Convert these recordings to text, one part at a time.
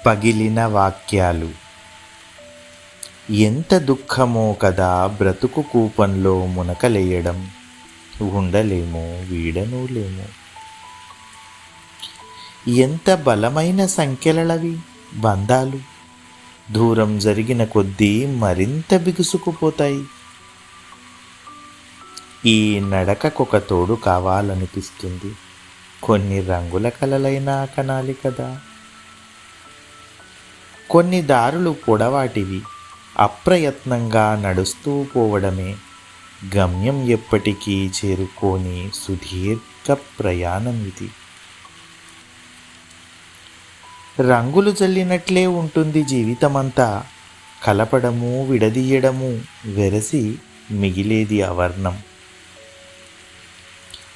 పగిలిన వాక్యాలు. ఎంత దుఃఖమో కదా బ్రతుకు కూపంలో మునకలేయడం. ఉండలేము, వీడనూలేము. ఎంత బలమైన సంఖ్యలవి బంధాలు. దూరం జరిగిన కొద్దీ మరింత బిగుసుకుపోతాయి. ఈ నడకకొక తోడు కావాలనిపిస్తుంది. కొన్ని రంగుల కలలైనా కనాలి కదా. కొన్ని దారులు పొడవాటివి. అప్రయత్నంగా నడుస్తూ పోవడమే గమ్యం. ఎప్పటికీ చేరుకోని సుదీర్ఘ ప్రయాణం ఇది. రంగులు జల్లినట్లే ఉంటుంది జీవితమంతా. కలపడము, విడదీయడము, వెరసి మిగిలేది అవర్ణం.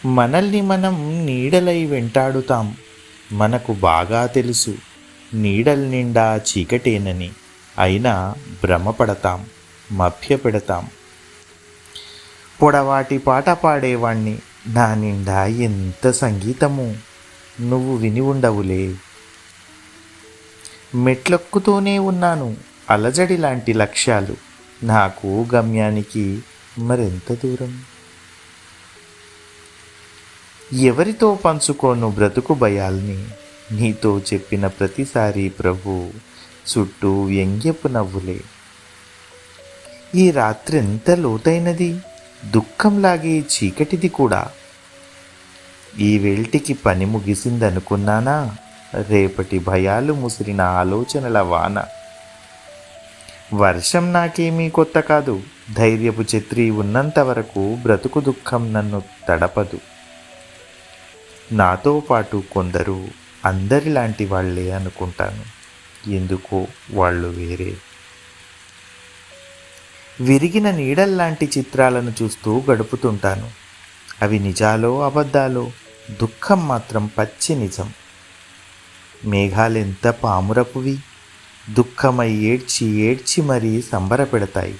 మనల్ని మనం నీడలై వెంటాడుతాం. మనకు బాగా తెలుసు నీడల నిండా చీకటేనని. అయినా భ్రమపడతాం, మభ్యపెడతాం. పొడవాటి పాట పాడేవాణ్ణి, నా నిండా ఎంత సంగీతము, నువ్వు విని ఉండవులే. మెట్లెక్కుతూనే ఉన్నాను, అలజడి లాంటి లక్ష్యాలు. నాకు గమ్యానికి మరెంత దూరం. ఎవరితో పంచుకోను బ్రతుకు భయాల్ని. నీతో చెప్పిన ప్రతిసారి ప్రభు చుట్టూ వ్యంగ్యపు నవ్వులే. ఈ రాత్రి ఎంత లోతైనది, దుఃఖంలాగే చీకటిది కూడా. ఈ వేల్టికి పని ముగిసిందనుకున్నానా, రేపటి భయాలు ముసిరిన ఆలోచనల వాన. వర్షం నాకేమీ కొత్త కాదు. ధైర్యపు ఛత్రి ఉన్నంత వరకు బ్రతుకు దుఃఖం నన్ను తడపదు. నాతో పాటు కొందరు అందరిలాంటి వాళ్ళే అనుకుంటాను. ఎందుకో వాళ్ళు వేరే. విరిగిన నీడల్లాంటి చిత్రాలను చూస్తూ గడుపుతుంటాను. అవి నిజాలో అబద్ధాలో, దుఃఖం మాత్రం పచ్చి నిజం. మేఘాలెంత పామురపువి, దుఃఖమై ఏడ్చి ఏడ్చి మరీ సంబరపెడతాయి.